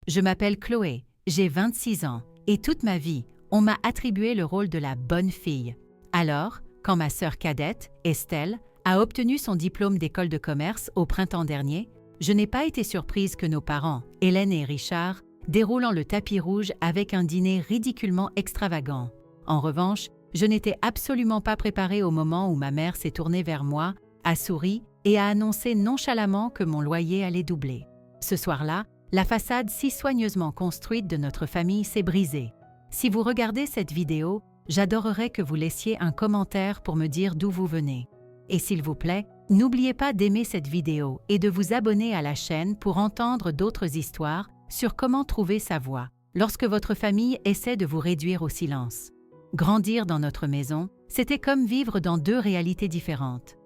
Je m'appelle Chloé, j'ai 26 ans, et toute ma vie, on m'a attribué le rôle de la bonne fille. Alors, quand ma sœur cadette, Estelle, a obtenu son diplôme d'école de commerce au printemps dernier, je n'ai pas été surprise que nos parents, Hélène et Richard, déroulant le tapis rouge avec un dîner ridiculement extravagant. En revanche, je n'étais absolument pas préparée au moment où ma mère s'est tournée vers moi, a souri et a annoncé nonchalamment que mon loyer allait doubler. Ce soir-là, la façade si soigneusement construite de notre famille s'est brisée. Si vous regardez cette vidéo, j'adorerais que vous laissiez un commentaire pour me dire d'où vous venez. Et s'il vous plaît, n'oubliez pas d'aimer cette vidéo et de vous abonner à la chaîne pour entendre d'autres histoires sur comment trouver sa voie lorsque votre famille essaie de vous réduire au silence. Grandir dans notre maison, c'était comme vivre dans deux réalités différentes.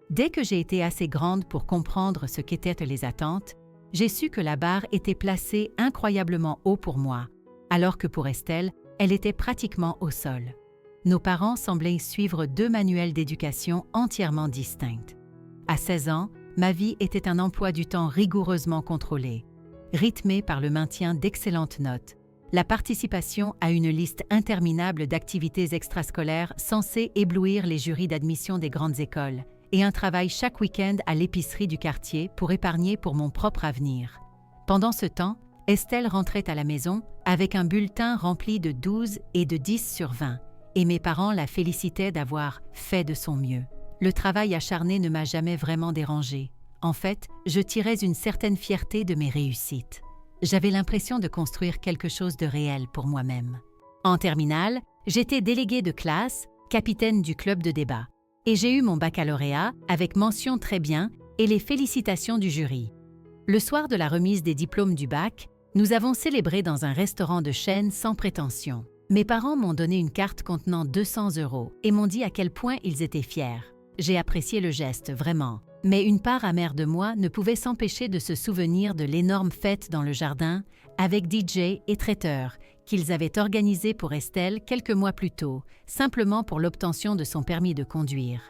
Dès que j'ai été assez grande pour comprendre ce qu'étaient les attentes, j'ai su que la barre était placée incroyablement haut pour moi, alors que pour Estelle, elle était pratiquement au sol. Nos parents semblaient suivre deux manuels d'éducation entièrement distincts. À 16 ans, ma vie était un emploi du temps rigoureusement contrôlé, rythmé par le maintien d'excellentes notes, la participation à une liste interminable d'activités extrascolaires censées éblouir les jurys d'admission des grandes écoles, et un travail chaque week-end à l'épicerie du quartier pour épargner pour mon propre avenir. Pendant ce temps, Estelle rentrait à la maison avec un bulletin rempli de 12 et de 10 sur 20, et mes parents la félicitaient d'avoir fait de son mieux. Le travail acharné ne m'a jamais vraiment dérangée. En fait, je tirais une certaine fierté de mes réussites. J'avais l'impression de construire quelque chose de réel pour moi-même. En terminale, j'étais déléguée de classe, capitaine du club de débat, et j'ai eu mon baccalauréat avec mention très bien et les félicitations du jury. Le soir de la remise des diplômes du bac, nous avons célébré dans un restaurant de chaîne sans prétention. Mes parents m'ont donné une carte contenant 200 € et m'ont dit à quel point ils étaient fiers. J'ai apprécié le geste, vraiment. Mais une part amère de moi ne pouvait s'empêcher de se souvenir de l'énorme fête dans le jardin, avec DJ et traiteur, qu'ils avaient organisée pour Estelle quelques mois plus tôt, simplement pour l'obtention de son permis de conduire.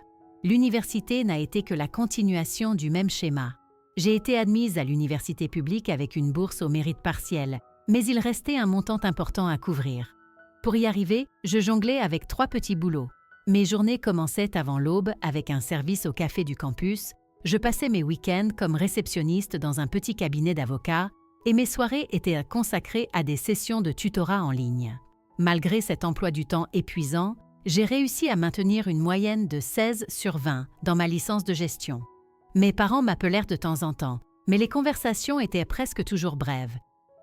L'université n'a été que la continuation du même schéma. J'ai été admise à l'université publique avec une bourse au mérite partiel, mais il restait un montant important à couvrir. Pour y arriver, je jonglais avec 3 petits boulots. Mes journées commençaient avant l'aube avec un service au café du campus, je passais mes week-ends comme réceptionniste dans un petit cabinet d'avocats et mes soirées étaient consacrées à des sessions de tutorat en ligne. Malgré cet emploi du temps épuisant, j'ai réussi à maintenir une moyenne de 16 sur 20 dans ma licence de gestion. Mes parents m'appelèrent de temps en temps, mais les conversations étaient presque toujours brèves.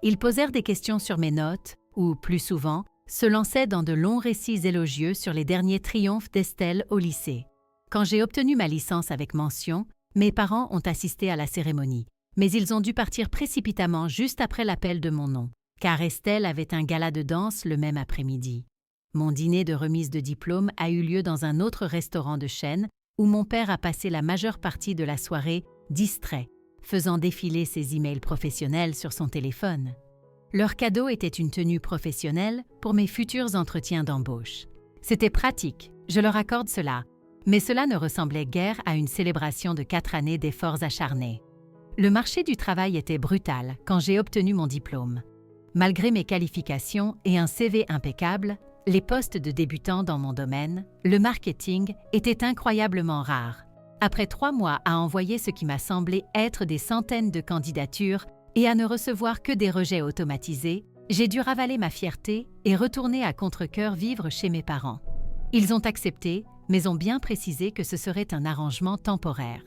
Ils posèrent des questions sur mes notes ou, plus souvent, se lançaient dans de longs récits élogieux sur les derniers triomphes d'Estelle au lycée. Quand j'ai obtenu ma licence avec mention, mes parents ont assisté à la cérémonie, mais ils ont dû partir précipitamment juste après l'appel de mon nom, car Estelle avait un gala de danse le même après-midi. Mon dîner de remise de diplôme a eu lieu dans un autre restaurant de chaîne où mon père a passé la majeure partie de la soirée distrait, faisant défiler ses emails professionnels sur son téléphone. Leur cadeau était une tenue professionnelle pour mes futurs entretiens d'embauche. C'était pratique, je leur accorde cela, mais cela ne ressemblait guère à une célébration de 4 années d'efforts acharnés. Le marché du travail était brutal quand j'ai obtenu mon diplôme. Malgré mes qualifications et un CV impeccable, les postes de débutants dans mon domaine, le marketing, étaient incroyablement rares. Après 3 mois à envoyer ce qui m'a semblé être des centaines de candidatures et à ne recevoir que des rejets automatisés, j'ai dû ravaler ma fierté et retourner à contre-cœur vivre chez mes parents. Ils ont accepté, mais ont bien précisé que ce serait un arrangement temporaire.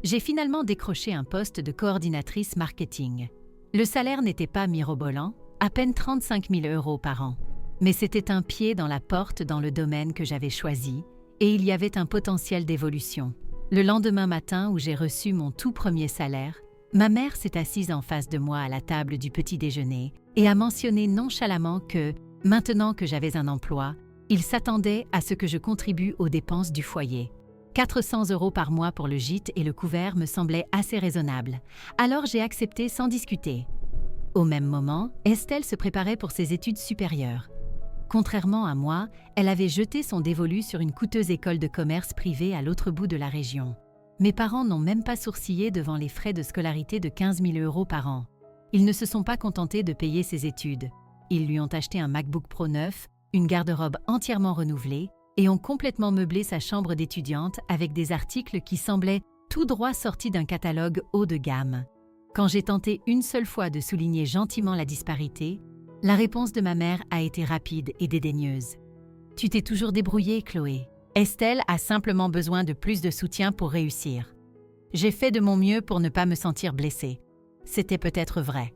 J'ai finalement décroché un poste de coordinatrice marketing. Le salaire n'était pas mirobolant, à peine 35 000 € par an. Mais c'était un pied dans la porte dans le domaine que j'avais choisi, et il y avait un potentiel d'évolution. Le lendemain matin où j'ai reçu mon tout premier salaire, ma mère s'est assise en face de moi à la table du petit déjeuner et a mentionné nonchalamment que, maintenant que j'avais un emploi, il s'attendait à ce que je contribue aux dépenses du foyer. 400 € par mois pour le gîte et le couvert me semblait assez raisonnable, alors j'ai accepté sans discuter. Au même moment, Estelle se préparait pour ses études supérieures. Contrairement à moi, elle avait jeté son dévolu sur une coûteuse école de commerce privée à l'autre bout de la région. Mes parents n'ont même pas sourcillé devant les frais de scolarité de 15 000 € par an. Ils ne se sont pas contentés de payer ses études. Ils lui ont acheté un MacBook Pro neuf, une garde-robe entièrement renouvelée et ont complètement meublé sa chambre d'étudiante avec des articles qui semblaient tout droit sortis d'un catalogue haut de gamme. Quand j'ai tenté une seule fois de souligner gentiment la disparité, la réponse de ma mère a été rapide et dédaigneuse. « Tu t'es toujours débrouillée, Chloé. Estelle a simplement besoin de plus de soutien pour réussir. » J'ai fait de mon mieux pour ne pas me sentir blessée. C'était peut-être vrai.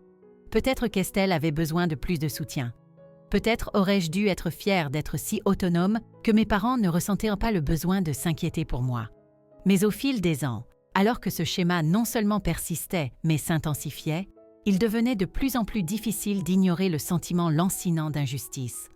Peut-être qu'Estelle avait besoin de plus de soutien. Peut-être aurais-je dû être fière d'être si autonome que mes parents ne ressentaient pas le besoin de s'inquiéter pour moi. Mais au fil des ans, alors que ce schéma non seulement persistait, mais s'intensifiait, il devenait de plus en plus difficile d'ignorer le sentiment lancinant d'injustice.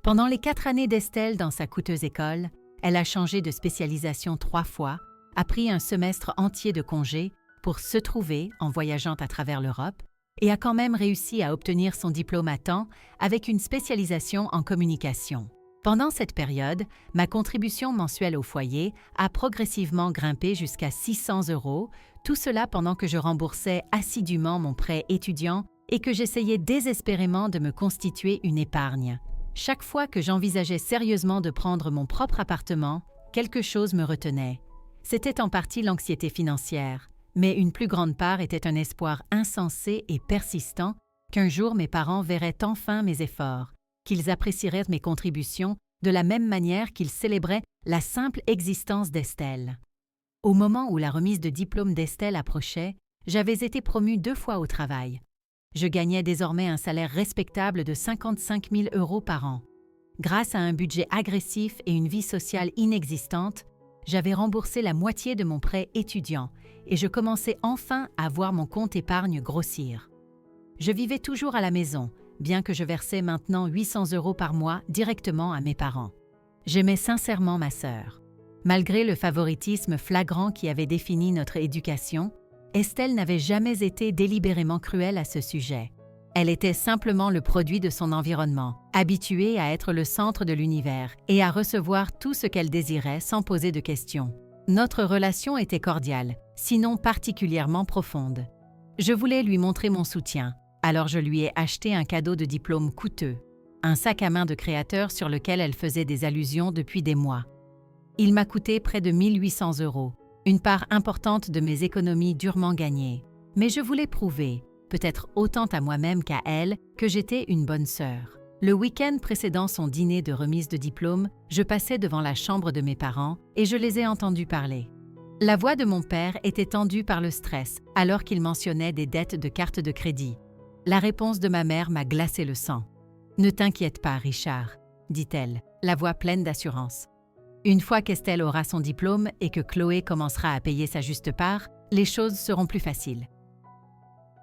Pendant les 4 années d'Estelle dans sa coûteuse école, elle a changé de spécialisation 3 fois, a pris un semestre entier de congé pour se trouver en voyageant à travers l'Europe et a quand même réussi à obtenir son diplôme à temps avec une spécialisation en communication. Pendant cette période, ma contribution mensuelle au foyer a progressivement grimpé jusqu'à 600 €, tout cela pendant que je remboursais assidûment mon prêt étudiant et que j'essayais désespérément de me constituer une épargne. Chaque fois que j'envisageais sérieusement de prendre mon propre appartement, quelque chose me retenait. C'était en partie l'anxiété financière, mais une plus grande part était un espoir insensé et persistant qu'un jour mes parents verraient enfin mes efforts, qu'ils apprécieraient mes contributions de la même manière qu'ils célébraient la simple existence d'Estelle. Au moment où la remise de diplôme d'Estelle approchait, j'avais été promue 2 fois au travail. Je gagnais désormais un salaire respectable de 55 000 € par an. Grâce à un budget agressif et une vie sociale inexistante, j'avais remboursé la moitié de mon prêt étudiant et je commençais enfin à voir mon compte épargne grossir. Je vivais toujours à la maison, bien que je versais maintenant 800 € par mois directement à mes parents. J'aimais sincèrement ma sœur. Malgré le favoritisme flagrant qui avait défini notre éducation, Estelle n'avait jamais été délibérément cruelle à ce sujet. Elle était simplement le produit de son environnement, habituée à être le centre de l'univers et à recevoir tout ce qu'elle désirait sans poser de questions. Notre relation était cordiale, sinon particulièrement profonde. Je voulais lui montrer mon soutien, alors je lui ai acheté un cadeau de diplôme coûteux, un sac à main de créateur sur lequel elle faisait des allusions depuis des mois. Il m'a coûté près de 1 800 €, une part importante de mes économies durement gagnées. Mais je voulais prouver, peut-être autant à moi-même qu'à elle, que j'étais une bonne sœur. Le week-end précédant son dîner de remise de diplôme, je passais devant la chambre de mes parents et je les ai entendus parler. La voix de mon père était tendue par le stress, alors qu'il mentionnait des dettes de carte de crédit. La réponse de ma mère m'a glacé le sang. « Ne t'inquiète pas, Richard, » dit-elle, la voix pleine d'assurance. Une fois qu'Estelle aura son diplôme et que Chloé commencera à payer sa juste part, les choses seront plus faciles.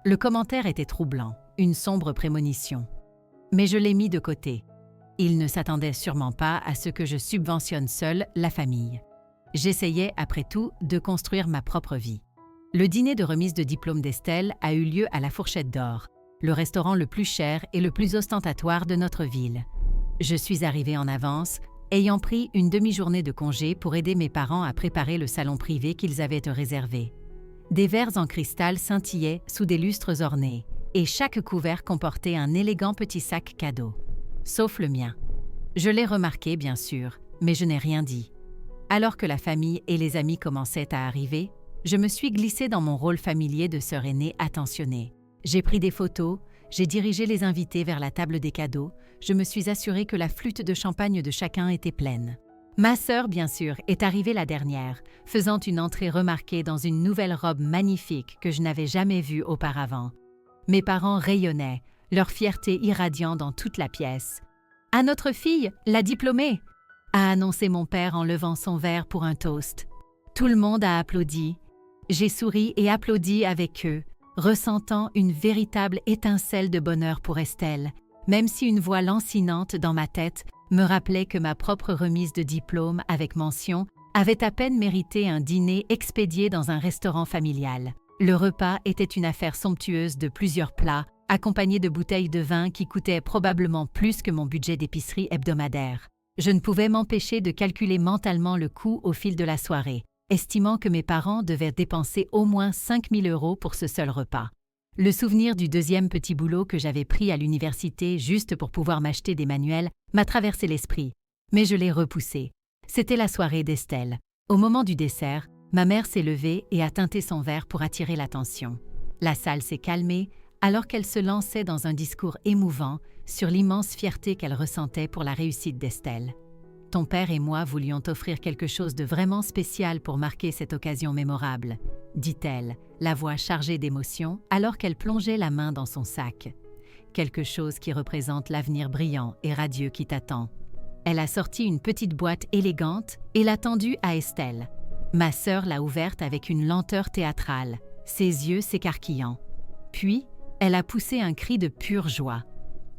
Le commentaire était troublant, une sombre prémonition. Mais je l'ai mis de côté. Il ne s'attendait sûrement pas à ce que je subventionne seule la famille. J'essayais, après tout, de construire ma propre vie. Le dîner de remise de diplôme d'Estelle a eu lieu à la Fourchette d'Or, le restaurant le plus cher et le plus ostentatoire de notre ville. Je suis arrivée en avance, ayant pris une demi-journée de congé pour aider mes parents à préparer le salon privé qu'ils avaient réservé. Des verres en cristal scintillaient sous des lustres ornés, et chaque couvert comportait un élégant petit sac cadeau. Sauf le mien. Je l'ai remarqué, bien sûr, mais je n'ai rien dit. Alors que la famille et les amis commençaient à arriver, je me suis glissée dans mon rôle familier de sœur aînée attentionnée. J'ai pris des photos, j'ai dirigé les invités vers la table des cadeaux, je me suis assurée que la flûte de champagne de chacun était pleine. Ma sœur, bien sûr, est arrivée la dernière, faisant une entrée remarquée dans une nouvelle robe magnifique que je n'avais jamais vue auparavant. Mes parents rayonnaient, leur fierté irradiant dans toute la pièce. « À notre fille, la diplômée !» a annoncé mon père en levant son verre pour un toast. Tout le monde a applaudi. J'ai souri et applaudi avec eux, ressentant une véritable étincelle de bonheur pour Estelle, même si une voix lancinante dans ma tête me rappelait que ma propre remise de diplôme avec mention avait à peine mérité un dîner expédié dans un restaurant familial. Le repas était une affaire somptueuse de plusieurs plats, accompagnés de bouteilles de vin qui coûtaient probablement plus que mon budget d'épicerie hebdomadaire. Je ne pouvais m'empêcher de calculer mentalement le coût au fil de la soirée, estimant que mes parents devaient dépenser au moins 5 000 € pour ce seul repas. Le souvenir du deuxième petit boulot que j'avais pris à l'université juste pour pouvoir m'acheter des manuels m'a traversé l'esprit, mais je l'ai repoussé. C'était la soirée d'Estelle. Au moment du dessert, ma mère s'est levée et a teinté son verre pour attirer l'attention. La salle s'est calmée alors qu'elle se lançait dans un discours émouvant sur l'immense fierté qu'elle ressentait pour la réussite d'Estelle. Ton père et moi voulions t'offrir quelque chose de vraiment spécial pour marquer cette occasion mémorable, dit-elle, la voix chargée d'émotion alors qu'elle plongeait la main dans son sac. Quelque chose qui représente l'avenir brillant et radieux qui t'attend. Elle a sorti une petite boîte élégante et l'a tendue à Estelle. Ma sœur l'a ouverte avec une lenteur théâtrale, ses yeux s'écarquillant. Puis, elle a poussé un cri de pure joie.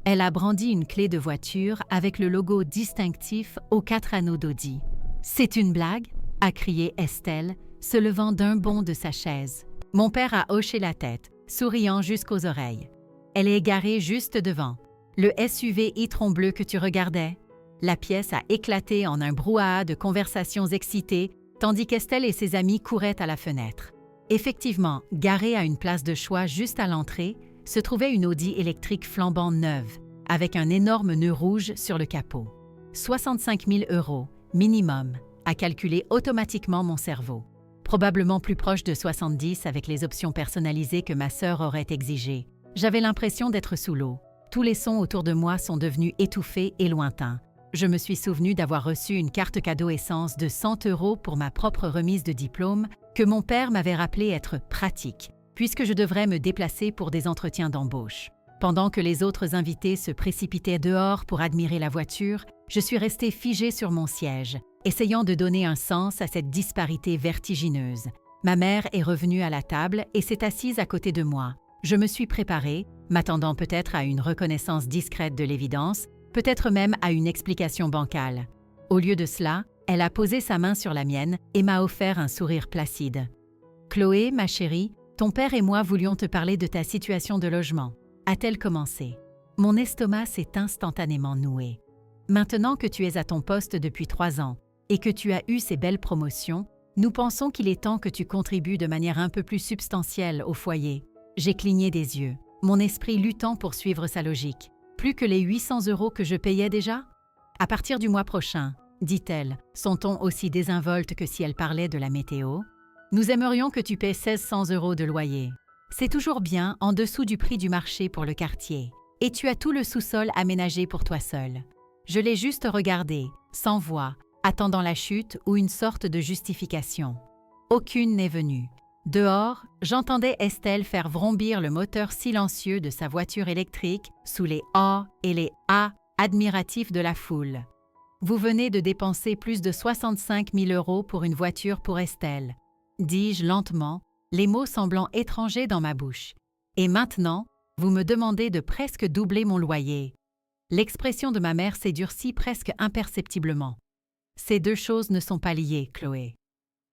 Elle a brandi une clé de voiture avec le logo distinctif aux 4 anneaux d'Audi. « C'est une blague ?» a crié Estelle, se levant d'un bond de sa chaise. Mon père a hoché la tête, souriant jusqu'aux oreilles. Elle est garée juste devant. Le SUV e-tron bleu que tu regardais. La pièce a éclaté en un brouhaha de conversations excitées, tandis qu'Estelle et ses amis couraient à la fenêtre. Effectivement, garée à une place de choix juste à l'entrée, se trouvait une Audi électrique flambant neuve, avec un énorme nœud rouge sur le capot. 65 000 €, minimum, a calculé automatiquement mon cerveau. Probablement plus proche de 70 avec les options personnalisées que ma sœur aurait exigées. J'avais l'impression d'être sous l'eau. Tous les sons autour de moi sont devenus étouffés et lointains. Je me suis souvenu d'avoir reçu une carte cadeau essence de 100 € pour ma propre remise de diplôme que mon père m'avait rappelé être pratique, puisque je devrais me déplacer pour des entretiens d'embauche. Pendant que les autres invités se précipitaient dehors pour admirer la voiture, je suis restée figée sur mon siège, essayant de donner un sens à cette disparité vertigineuse. Ma mère est revenue à la table et s'est assise à côté de moi. Je me suis préparée, m'attendant peut-être à une reconnaissance discrète de l'évidence, peut-être même à une explication bancale. Au lieu de cela, elle a posé sa main sur la mienne et m'a offert un sourire placide. « Chloé, ma chérie, ton père et moi voulions te parler de ta situation de logement. » A-t-elle commencé. Mon estomac s'est instantanément noué. Maintenant que tu es à ton poste depuis 3 ans et que tu as eu ces belles promotions, nous pensons qu'il est temps que tu contribues de manière un peu plus substantielle au foyer. J'ai cligné des yeux, mon esprit luttant pour suivre sa logique. Plus que les 800 € que je payais déjà? À partir du mois prochain, dit-elle, son ton aussi désinvolte que si elle parlait de la météo. Nous aimerions que tu paies 1 600 € de loyer. C'est toujours bien en dessous du prix du marché pour le quartier. Et tu as tout le sous-sol aménagé pour toi seul. Je l'ai juste regardé, sans voix, attendant la chute ou une sorte de justification. Aucune n'est venue. Dehors, j'entendais Estelle faire vrombir le moteur silencieux de sa voiture électrique sous les « ah » et les « ah » admiratifs de la foule. Vous venez de dépenser plus de 65 000 € pour une voiture pour Estelle, dis-je lentement, les mots semblant étrangers dans ma bouche. Et maintenant, vous me demandez de presque doubler mon loyer. L'expression de ma mère s'est durcie presque imperceptiblement. Ces deux choses ne sont pas liées, Chloé.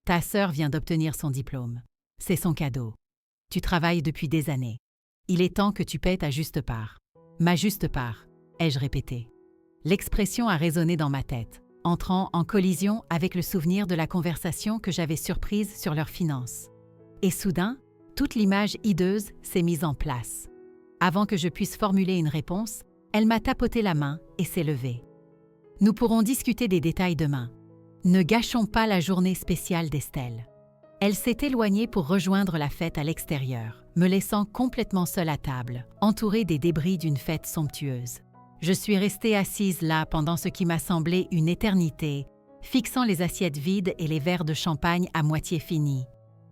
Ta sœur vient d'obtenir son diplôme. C'est son cadeau. Tu travailles depuis des années. Il est temps que tu paies ta juste part. Ma juste part, ai-je répété. L'expression a résonné dans ma tête, entrant en collision avec le souvenir de la conversation que j'avais surprise sur leurs finances. Et soudain, toute l'image hideuse s'est mise en place. Avant que je puisse formuler une réponse, elle m'a tapoté la main et s'est levée. Nous pourrons discuter des détails demain. Ne gâchons pas la journée spéciale d'Estelle. Elle s'est éloignée pour rejoindre la fête à l'extérieur, me laissant complètement seule à table, entourée des débris d'une fête somptueuse. Je suis restée assise là pendant ce qui m'a semblé une éternité, fixant les assiettes vides et les verres de champagne à moitié finis.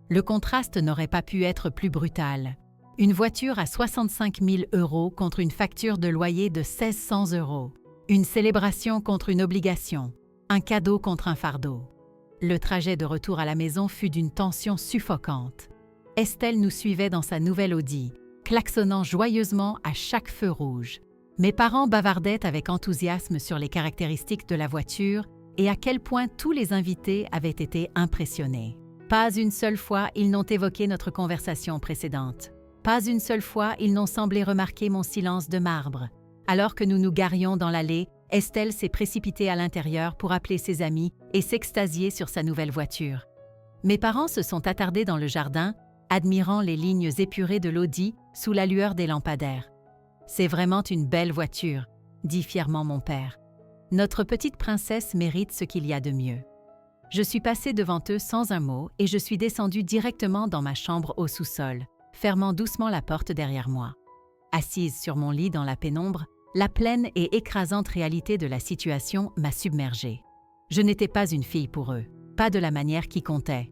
Le contraste n'aurait pas pu être plus brutal. Une voiture à 65 000 € contre une facture de loyer de 1 600 €. Une célébration contre une obligation. Un cadeau contre un fardeau. Le trajet de retour à la maison fut d'une tension suffocante. Estelle nous suivait dans sa nouvelle Audi, klaxonnant joyeusement à chaque feu rouge. Mes parents bavardaient avec enthousiasme sur les caractéristiques de la voiture et à quel point tous les invités avaient été impressionnés. Pas une seule fois ils n'ont évoqué notre conversation précédente. Pas une seule fois ils n'ont semblé remarquer mon silence de marbre. Alors que nous nous garions dans l'allée, Estelle s'est précipitée à l'intérieur pour appeler ses amis et s'extasier sur sa nouvelle voiture. Mes parents se sont attardés dans le jardin, admirant les lignes épurées de l'Audi sous la lueur des lampadaires. « C'est vraiment une belle voiture », dit fièrement mon père. « Notre petite princesse mérite ce qu'il y a de mieux. » Je suis passée devant eux sans un mot et je suis descendue directement dans ma chambre au sous-sol, fermant doucement la porte derrière moi. Assise sur mon lit dans la pénombre, la pleine et écrasante réalité de la situation m'a submergée. Je n'étais pas une fille pour eux, pas de la manière qui comptait.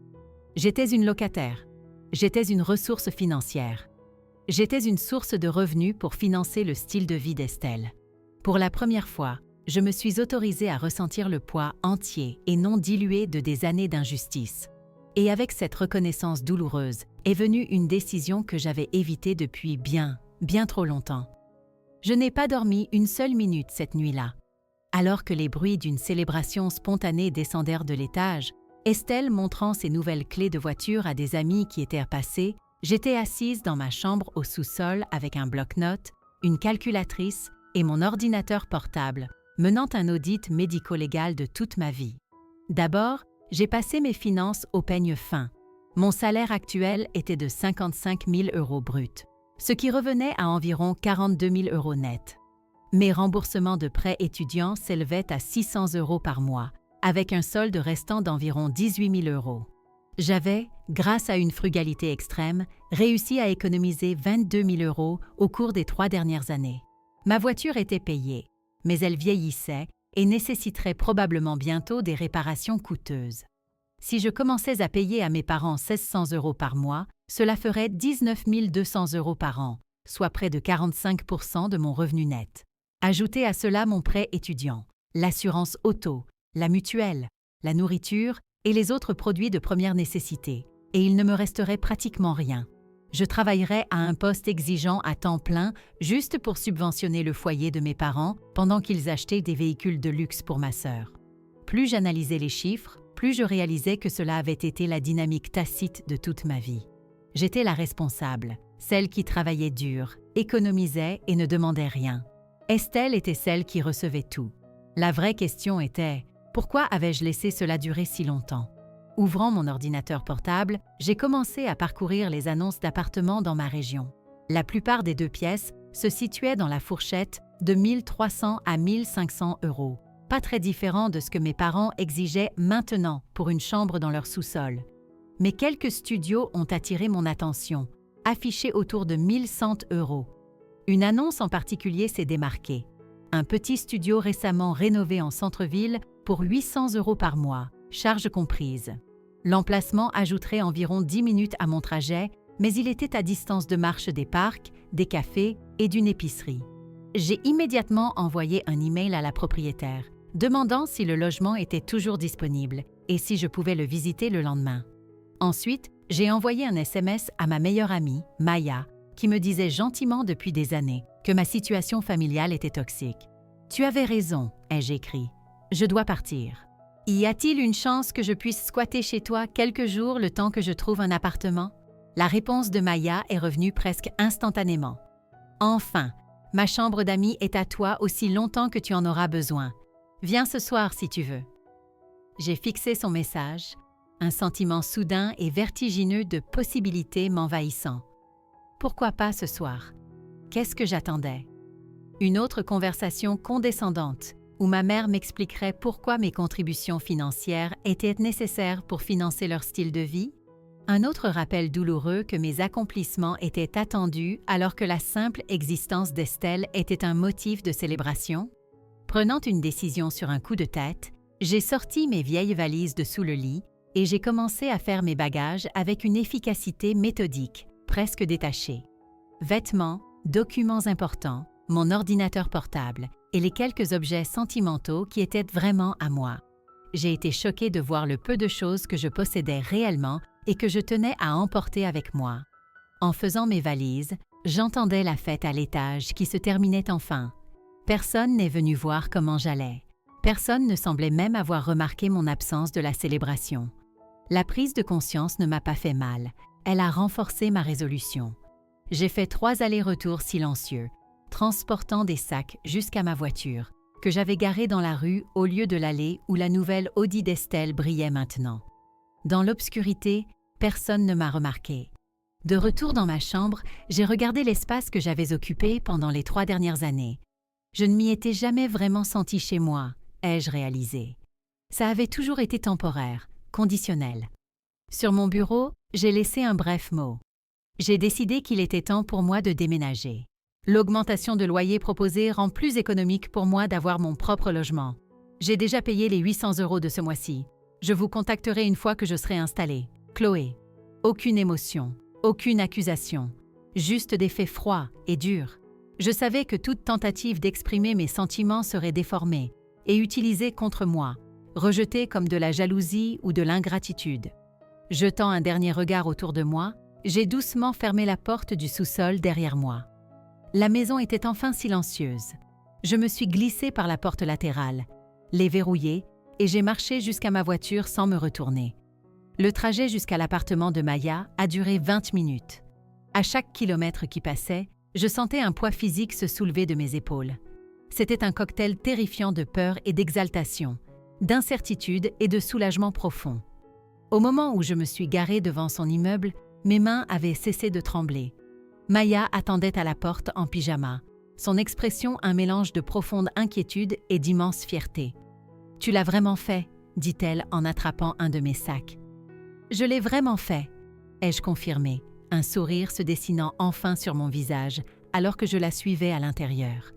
J'étais une locataire. J'étais une ressource financière. J'étais une source de revenus pour financer le style de vie d'Estelle. Pour la première fois, je me suis autorisée à ressentir le poids entier et non dilué de des années d'injustice. Et avec cette reconnaissance douloureuse est venue une décision que j'avais évitée depuis bien trop longtemps. Je n'ai pas dormi une seule minute cette nuit-là. Alors que les bruits d'une célébration spontanée descendèrent de l'étage, Estelle montrant ses nouvelles clés de voiture à des amis qui étaient passés, j'étais assise dans ma chambre au sous-sol avec un bloc-notes, une calculatrice et mon ordinateur portable, menant un audit médico-légal de toute ma vie. D'abord, j'ai passé mes finances au peigne fin. Mon salaire actuel était de 55 000 € bruts, ce qui revenait à environ 42 000 € net. Mes remboursements de prêts étudiants s'élevaient à 600 € par mois, avec un solde restant d'environ 18 000 €. J'avais, grâce à une frugalité extrême, réussi à économiser 22 000 € au cours des 3 dernières années. Ma voiture était payée, mais elle vieillissait et nécessiterait probablement bientôt des réparations coûteuses. Si je commençais à payer à mes parents 1 600 € par mois, cela ferait 19 200 € par an, soit près de 45 % de mon revenu net. Ajoutez à cela mon prêt étudiant, l'assurance auto, la mutuelle, la nourriture et les autres produits de première nécessité, et il ne me resterait pratiquement rien. Je travaillerais à un poste exigeant à temps plein juste pour subventionner le foyer de mes parents pendant qu'ils achetaient des véhicules de luxe pour ma sœur. Plus j'analysais les chiffres, plus je réalisais que cela avait été la dynamique tacite de toute ma vie. J'étais la responsable, celle qui travaillait dur, économisait et ne demandait rien. Estelle était celle qui recevait tout. La vraie question était, pourquoi avais-je laissé cela durer si longtemps? Ouvrant mon ordinateur portable, j'ai commencé à parcourir les annonces d'appartements dans ma région. La plupart des 2 pièces se situaient dans la fourchette de 1 300 à 1 500 €, pas très différent de ce que mes parents exigeaient maintenant pour une chambre dans leur sous-sol. Mais quelques studios ont attiré mon attention, affichés autour de 1 100 €. Une annonce en particulier s'est démarquée. Un petit studio récemment rénové en centre-ville pour 800 € par mois, charges comprises. L'emplacement ajouterait environ 10 minutes à mon trajet, mais il était à distance de marche des parcs, des cafés et d'une épicerie. J'ai immédiatement envoyé un email à la propriétaire, demandant si le logement était toujours disponible et si je pouvais le visiter le lendemain. Ensuite, j'ai envoyé un SMS à ma meilleure amie, Maya, qui me disait gentiment depuis des années que ma situation familiale était toxique. « Tu avais raison », ai-je écrit. « Je dois partir. » Y a-t-il une chance que je puisse squatter chez toi quelques jours le temps que je trouve un appartement? La réponse de Maya est revenue presque instantanément. Enfin, ma chambre d'amis est à toi aussi longtemps que tu en auras besoin. Viens ce soir si tu veux. J'ai fixé son message, un sentiment soudain et vertigineux de possibilités m'envahissant. Pourquoi pas ce soir? Qu'est-ce que j'attendais? Une autre conversation condescendante, où ma mère m'expliquerait pourquoi mes contributions financières étaient nécessaires pour financer leur style de vie. Un autre rappel douloureux que mes accomplissements étaient attendus alors que la simple existence d'Estelle était un motif de célébration. Prenant une décision sur un coup de tête, j'ai sorti mes vieilles valises de sous le lit et j'ai commencé à faire mes bagages avec une efficacité méthodique, presque détachée. Vêtements, documents importants, mon ordinateur portable et les quelques objets sentimentaux qui étaient vraiment à moi. J'ai été choquée de voir le peu de choses que je possédais réellement et que je tenais à emporter avec moi. En faisant mes valises, j'entendais la fête à l'étage qui se terminait enfin. Personne n'est venu voir comment j'allais. Personne ne semblait même avoir remarqué mon absence de la célébration. La prise de conscience ne m'a pas fait mal. Elle a renforcé ma résolution. J'ai fait 3 allers-retours silencieux, transportant des sacs jusqu'à ma voiture, que j'avais garée dans la rue au lieu de l'allée où la nouvelle Audi d'Estelle brillait maintenant. Dans l'obscurité, personne ne m'a remarqué. De retour dans ma chambre, j'ai regardé l'espace que j'avais occupé pendant les 3 dernières années. Je ne m'y étais jamais vraiment sentie chez moi, ai-je réalisé. Ça avait toujours été temporaire, conditionnel. Sur mon bureau, j'ai laissé un bref mot. J'ai décidé qu'il était temps pour moi de déménager. L'augmentation de loyer proposée rend plus économique pour moi d'avoir mon propre logement. J'ai déjà payé les 800 € de ce mois-ci. Je vous contacterai une fois que je serai installée. Chloé. Aucune émotion, aucune accusation, juste des faits froids et durs. Je savais que toute tentative d'exprimer mes sentiments serait déformée et utilisée contre moi, rejetée comme de la jalousie ou de l'ingratitude. Jetant un dernier regard autour de moi, j'ai doucement fermé la porte du sous-sol derrière moi. La maison était enfin silencieuse. Je me suis glissée par la porte latérale, l'ai verrouillée et j'ai marché jusqu'à ma voiture sans me retourner. Le trajet jusqu'à l'appartement de Maya a duré 20 minutes. À chaque kilomètre qui passait, je sentais un poids physique se soulever de mes épaules. C'était un cocktail terrifiant de peur et d'exaltation, d'incertitude et de soulagement profond. Au moment où je me suis garée devant son immeuble, mes mains avaient cessé de trembler. Maya attendait à la porte en pyjama, son expression un mélange de profonde inquiétude et d'immense fierté. « Tu l'as vraiment fait » dit-elle en attrapant un de mes sacs. « Je l'ai vraiment fait » ai-je confirmé, un sourire se dessinant enfin sur mon visage alors que je la suivais à l'intérieur.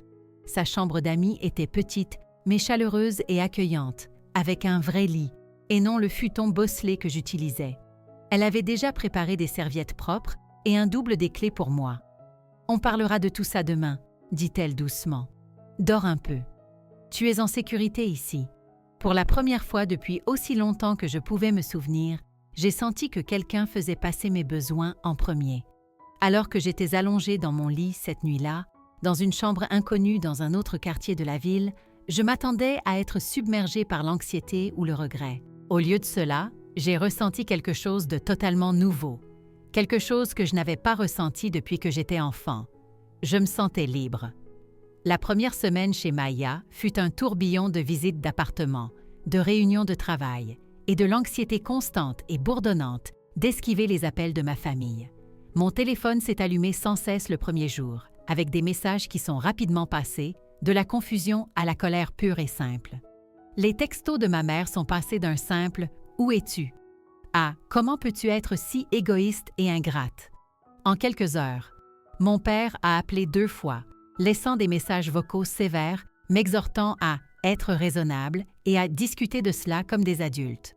Sa chambre d'amis était petite, mais chaleureuse et accueillante, avec un vrai lit, et non le futon bosselé que j'utilisais. Elle avait déjà préparé des serviettes propres et un double des clés pour moi. « On parlera de tout ça demain » dit-elle doucement. « Dors un peu. Tu es en sécurité ici. » Pour la première fois depuis aussi longtemps que je pouvais me souvenir, j'ai senti que quelqu'un faisait passer mes besoins en premier. Alors que j'étais allongée dans mon lit cette nuit-là, dans une chambre inconnue dans un autre quartier de la ville, je m'attendais à être submergée par l'anxiété ou le regret. Au lieu de cela, j'ai ressenti quelque chose de totalement nouveau, quelque chose que je n'avais pas ressenti depuis que j'étais enfant. Je me sentais libre. La première semaine chez Maya fut un tourbillon de visites d'appartements, de réunions de travail et de l'anxiété constante et bourdonnante d'esquiver les appels de ma famille. Mon téléphone s'est allumé sans cesse le premier jour, avec des messages qui sont rapidement passés, de la confusion à la colère pure et simple. Les textos de ma mère sont passés d'un simple « Où es-tu » à « Comment peux-tu être si égoïste et ingrate ?» En quelques heures, mon père a appelé 2 fois, laissant des messages vocaux sévères, m'exhortant à être raisonnable et à discuter de cela comme des adultes.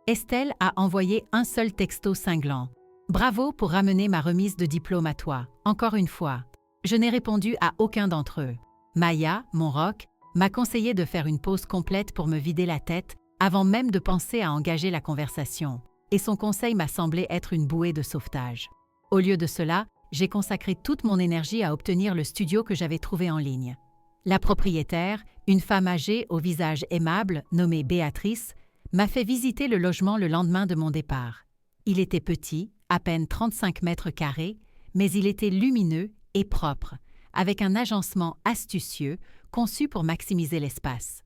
Estelle a envoyé un seul texto cinglant. « Bravo pour ramener ma remise de diplôme à toi, encore une fois. » Je n'ai répondu à aucun d'entre eux. Maya, mon roc, m'a conseillé de faire une pause complète pour me vider la tête avant même de penser à engager la conversation, et son conseil m'a semblé être une bouée de sauvetage. Au lieu de cela, j'ai consacré toute mon énergie à obtenir le studio que j'avais trouvé en ligne. La propriétaire, une femme âgée au visage aimable nommée Béatrice, m'a fait visiter le logement le lendemain de mon départ. Il était petit, à peine 35 mètres carrés, mais il était lumineux et propre, avec un agencement astucieux conçu pour maximiser l'espace.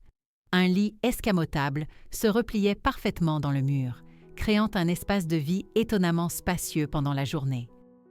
Un lit escamotable se repliait parfaitement dans le mur, créant un espace de vie étonnamment spacieux pendant la journée.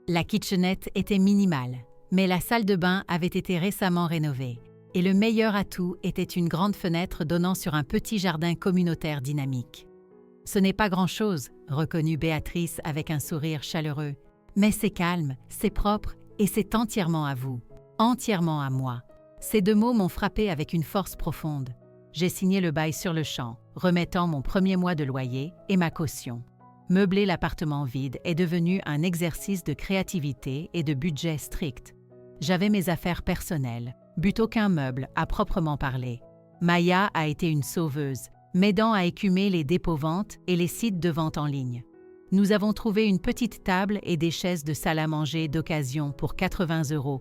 La kitchenette était minimale, mais la salle de bain avait été récemment rénovée, et le meilleur atout était une grande fenêtre donnant sur un petit jardin communautaire dynamique. « Ce n'est pas grand-chose », reconnut Béatrice avec un sourire chaleureux, « mais c'est calme, c'est propre et c'est entièrement à vous, entièrement à moi. » Ces 2 mots m'ont frappé avec une force profonde. J'ai signé le bail sur le champ, remettant mon premier mois de loyer et ma caution. Meubler l'appartement vide est devenu un exercice de créativité et de budget strict. J'avais mes affaires personnelles, but aucun meuble à proprement parler. Maya a été une sauveuse, m'aidant à écumer les dépôts-ventes et les sites de vente en ligne. Nous avons trouvé une petite table et des chaises de salle à manger d'occasion pour 80 €,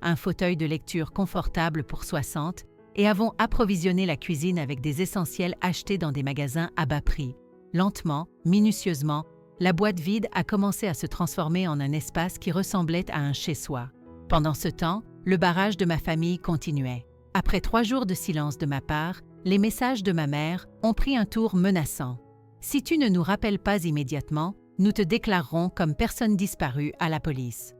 un fauteuil de lecture confortable pour 60 et avons approvisionné la cuisine avec des essentiels achetés dans des magasins à bas prix. Lentement, minutieusement, la boîte vide a commencé à se transformer en un espace qui ressemblait à un chez-soi. Pendant ce temps, le barrage de ma famille continuait. Après 3 jours de silence de ma part, les messages de ma mère ont pris un tour menaçant. « Si tu ne nous rappelles pas immédiatement, nous te déclarerons comme personne disparue à la police. »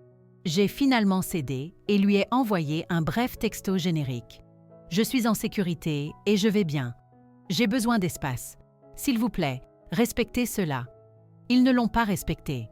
J'ai finalement cédé et lui ai envoyé un bref texto générique. « Je suis en sécurité et je vais bien. J'ai besoin d'espace. S'il vous plaît, respectez cela. » Ils ne l'ont pas respecté.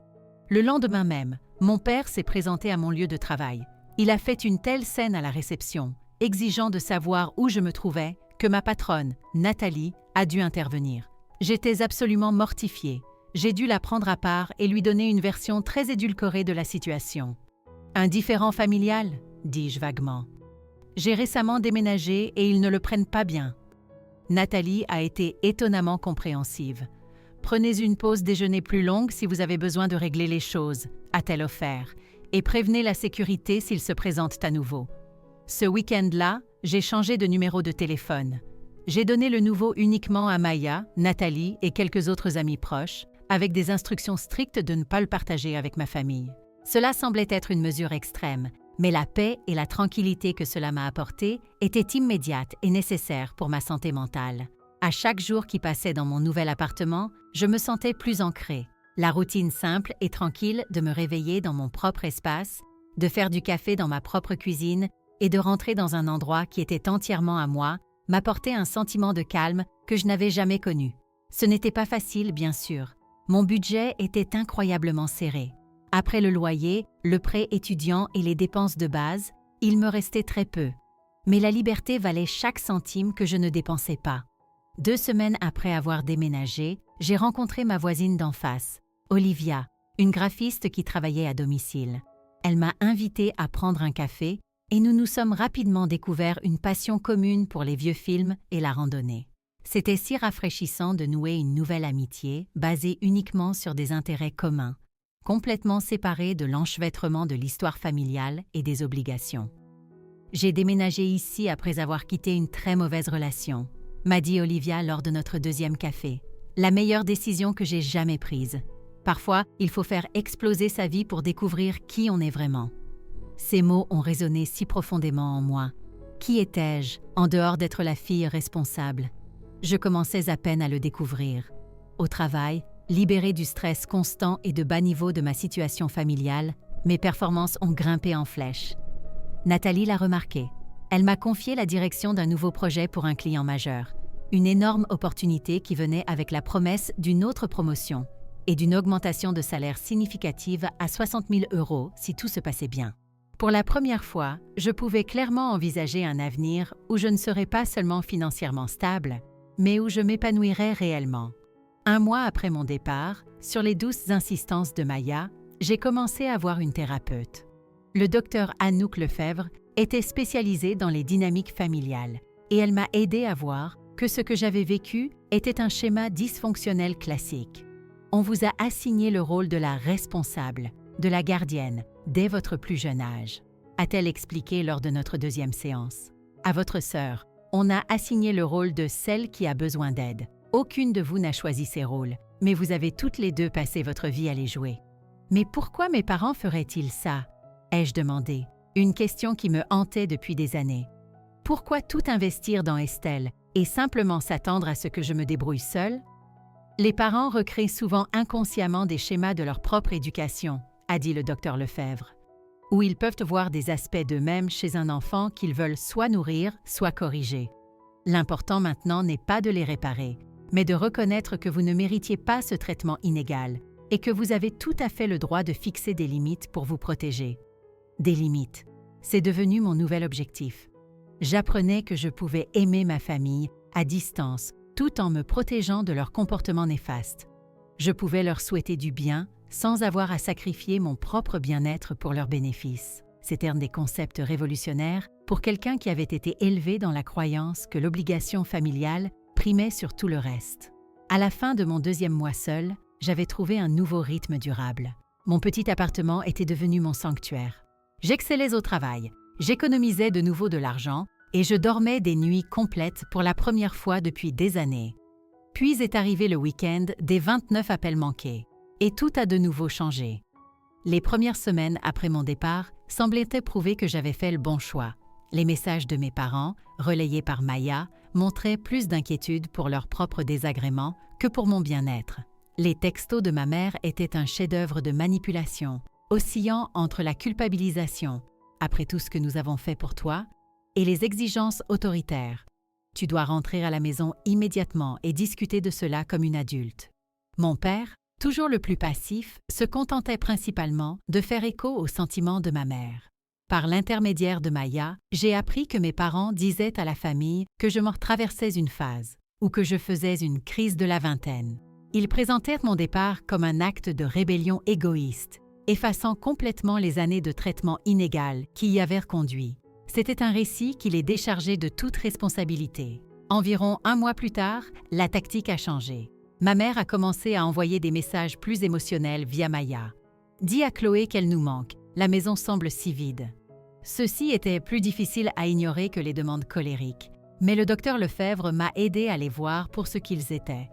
Le lendemain même, mon père s'est présenté à mon lieu de travail. Il a fait une telle scène à la réception, exigeant de savoir où je me trouvais, que ma patronne, Nathalie, a dû intervenir. J'étais absolument mortifiée. J'ai dû la prendre à part et lui donner une version très édulcorée de la situation. « Un différend familial ?» dis-je vaguement. « J'ai récemment déménagé et ils ne le prennent pas bien. » Nathalie a été étonnamment compréhensive. « Prenez une pause déjeuner plus longue si vous avez besoin de régler les choses, » a-t-elle offert, et prévenez la sécurité s'ils se présentent à nouveau. Ce week-end-là, j'ai changé de numéro de téléphone. J'ai donné le nouveau uniquement à Maya, Nathalie et quelques autres amis proches, avec des instructions strictes de ne pas le partager avec ma famille. Cela semblait être une mesure extrême, mais la paix et la tranquillité que cela m'a apporté étaient immédiates et nécessaires pour ma santé mentale. À chaque jour qui passait dans mon nouvel appartement, je me sentais plus ancrée. La routine simple et tranquille de me réveiller dans mon propre espace, de faire du café dans ma propre cuisine et de rentrer dans un endroit qui était entièrement à moi m'apportait un sentiment de calme que je n'avais jamais connu. Ce n'était pas facile, bien sûr. Mon budget était incroyablement serré. Après le loyer, le prêt étudiant et les dépenses de base, il me restait très peu. Mais la liberté valait chaque centime que je ne dépensais pas. 2 semaines après avoir déménagé, j'ai rencontré ma voisine d'en face, Olivia, une graphiste qui travaillait à domicile. Elle m'a invitée à prendre un café et nous nous sommes rapidement découvert une passion commune pour les vieux films et la randonnée. C'était si rafraîchissant de nouer une nouvelle amitié basée uniquement sur des intérêts communs, complètement séparés de l'enchevêtrement de l'histoire familiale et des obligations. « J'ai déménagé ici après avoir quitté une très mauvaise relation », m'a dit Olivia lors de notre 2e café. « La meilleure décision que j'ai jamais prise. Parfois, il faut faire exploser sa vie pour découvrir qui on est vraiment. » Ces mots ont résonné si profondément en moi. Qui étais-je, en dehors d'être la fille responsable? Je commençais à peine à le découvrir. Au travail, libérée du stress constant et de bas niveau de ma situation familiale, mes performances ont grimpé en flèche. Nathalie l'a remarqué. Elle m'a confié la direction d'un nouveau projet pour un client majeur. Une énorme opportunité qui venait avec la promesse d'une autre promotion et d'une augmentation de salaire significative à 60 000 € si tout se passait bien. Pour la première fois, je pouvais clairement envisager un avenir où je ne serais pas seulement financièrement stable, mais où je m'épanouirais réellement. 1 mois après mon départ, sur les douces insistances de Maya, j'ai commencé à voir une thérapeute. Le docteur Anouk Lefebvre était spécialisée dans les dynamiques familiales et elle m'a aidée à voir que ce que j'avais vécu était un schéma dysfonctionnel classique. On vous a assigné le rôle de la responsable, de la gardienne, dès votre plus jeune âge, a-t-elle expliqué lors de notre 2e séance. À votre sœur, on a assigné le rôle de celle qui a besoin d'aide. Aucune de vous n'a choisi ces rôles, mais vous avez toutes les deux passé votre vie à les jouer. Mais pourquoi mes parents feraient-ils ça? Ai-je demandé, une question qui me hantait depuis des années. Pourquoi tout investir dans Estelle et simplement s'attendre à ce que je me débrouille seule? Les parents recréent souvent inconsciemment des schémas de leur propre éducation, a dit le docteur Lefebvre, où ils peuvent voir des aspects d'eux-mêmes chez un enfant qu'ils veulent soit nourrir, soit corriger. L'important maintenant n'est pas de les réparer, mais de reconnaître que vous ne méritiez pas ce traitement inégal et que vous avez tout à fait le droit de fixer des limites pour vous protéger. Des limites, c'est devenu mon nouvel objectif. J'apprenais que je pouvais aimer ma famille à distance tout en me protégeant de leurs comportements néfastes. Je pouvais leur souhaiter du bien sans avoir à sacrifier mon propre bien-être pour leur bénéfice. C'étaient des concepts révolutionnaires pour quelqu'un qui avait été élevé dans la croyance que l'obligation familiale primait sur tout le reste. À la fin de mon 2e mois seul, j'avais trouvé un nouveau rythme durable. Mon petit appartement était devenu mon sanctuaire. J'excellais au travail, j'économisais de nouveau de l'argent et je dormais des nuits complètes pour la première fois depuis des années. Puis est arrivé le week-end des 29 appels manqués. Et tout a de nouveau changé. Les premières semaines après mon départ semblaient prouver que j'avais fait le bon choix. Les messages de mes parents, relayés par Maya, montraient plus d'inquiétude pour leur propre désagrément que pour mon bien-être. Les textos de ma mère étaient un chef-d'œuvre de manipulation, oscillant entre la culpabilisation, après tout ce que nous avons fait pour toi, et les exigences autoritaires. Tu dois rentrer à la maison immédiatement et discuter de cela comme une adulte. Mon père, toujours le plus passif, se contentait principalement de faire écho aux sentiments de ma mère. Par l'intermédiaire de Maya, j'ai appris que mes parents disaient à la famille que je traversais une phase, ou que je faisais une crise de la vingtaine. Ils présentèrent mon départ comme un acte de rébellion égoïste, effaçant complètement les années de traitement inégal qui y avaient conduit. C'était un récit qui les déchargeait de toute responsabilité. Environ un mois plus tard, la tactique a changé. Ma mère a commencé à envoyer des messages plus émotionnels via Maya. « Dis à Chloé qu'elle nous manque, la maison semble si vide. » Ceci était plus difficile à ignorer que les demandes colériques, mais le docteur Lefebvre m'a aidé à les voir pour ce qu'ils étaient.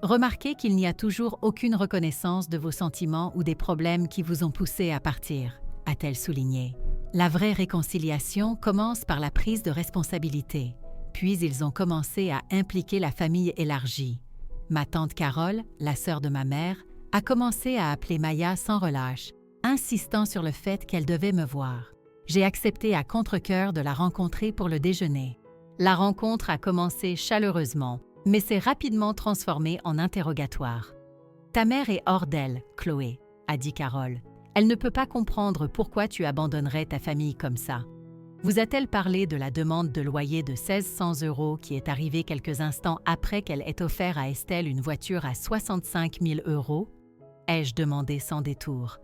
Remarquez qu'il n'y a toujours aucune reconnaissance de vos sentiments ou des problèmes qui vous ont poussé à partir, a-t-elle souligné. La vraie réconciliation commence par la prise de responsabilité, puis ils ont commencé à impliquer la famille élargie. Ma tante Carole, la sœur de ma mère, a commencé à appeler Maya sans relâche, insistant sur le fait qu'elle devait me voir. J'ai accepté à contre-cœur de la rencontrer pour le déjeuner. La rencontre a commencé chaleureusement, mais s'est rapidement transformée en interrogatoire. « Ta mère est hors d'elle, Chloé, » a dit Carole. « Elle ne peut pas comprendre pourquoi tu abandonnerais ta famille comme ça. » Vous a-t-elle parlé de la demande de loyer de 1 600 € qui est arrivée quelques instants après qu'elle ait offert à Estelle une voiture à 65 000 €? Ai-je demandé sans détour.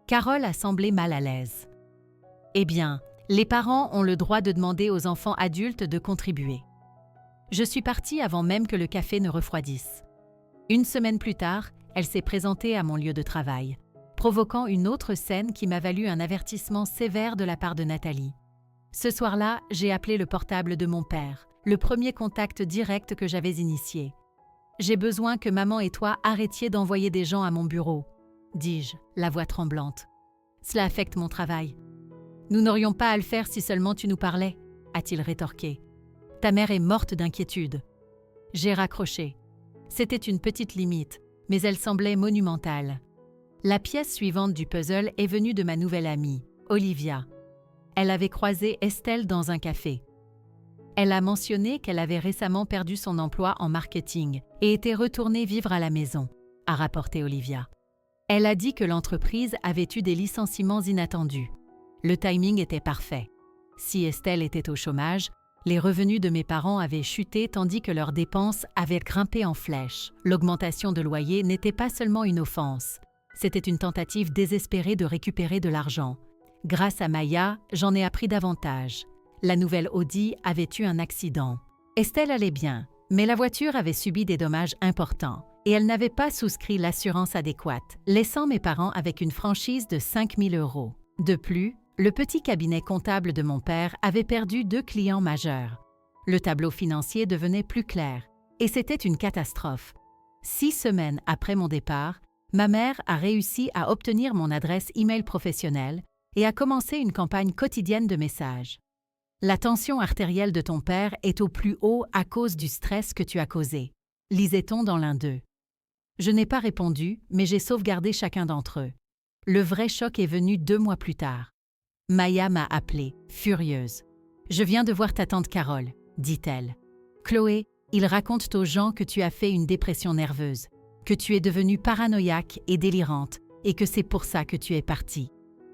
Carole a semblé mal à l'aise. « Eh bien, les parents ont le droit de demander aux enfants adultes de contribuer. » Je suis partie avant même que le café ne refroidisse. Une semaine plus tard, elle s'est présentée à mon lieu de travail, provoquant une autre scène qui m'a valu un avertissement sévère de la part de Nathalie. Ce soir-là, j'ai appelé le portable de mon père, le premier contact direct que j'avais initié. « J'ai besoin que maman et toi arrêtiez d'envoyer des gens à mon bureau, » dis-je, la voix tremblante. « Cela affecte mon travail. »« Nous n'aurions pas à le faire si seulement tu nous parlais, » a-t-il rétorqué. « Ta mère est morte d'inquiétude. » J'ai raccroché. C'était une petite limite, mais elle semblait monumentale. La pièce suivante du puzzle est venue de ma nouvelle amie, Olivia. Elle avait croisé Estelle dans un café. Elle a mentionné qu'elle avait récemment perdu son emploi en marketing et était retournée vivre à la maison, a rapporté Olivia. Elle a dit que l'entreprise avait eu des licenciements inattendus. Le timing était parfait. Si Estelle était au chômage, les revenus de mes parents avaient chuté tandis que leurs dépenses avaient grimpé en flèche. L'augmentation de loyer n'était pas seulement une offense. C'était une tentative désespérée de récupérer de l'argent. Grâce à Maya, j'en ai appris davantage. La nouvelle Audi avait eu un accident. Estelle allait bien, mais la voiture avait subi des dommages importants et elle n'avait pas souscrit l'assurance adéquate, laissant mes parents avec une franchise de 5 000 €. De plus, le petit cabinet comptable de mon père avait perdu 2 clients majeurs. Le tableau financier devenait plus clair et c'était une catastrophe. 6 semaines après mon départ, ma mère a réussi à obtenir mon adresse e-mail professionnelle et a commencé une campagne quotidienne de messages. La tension artérielle de ton père est au plus haut à cause du stress que tu as causé, lisait-on dans l'un d'eux. Je n'ai pas répondu, mais j'ai sauvegardé chacun d'entre eux. Le vrai choc est venu 2 mois plus tard. Maya m'a appelée, furieuse. « Je viens de voir ta tante Carole, » dit-elle. « Chloé, ils racontent aux gens que tu as fait une dépression nerveuse, que tu es devenue paranoïaque et délirante et que c'est pour ça que tu es partie. »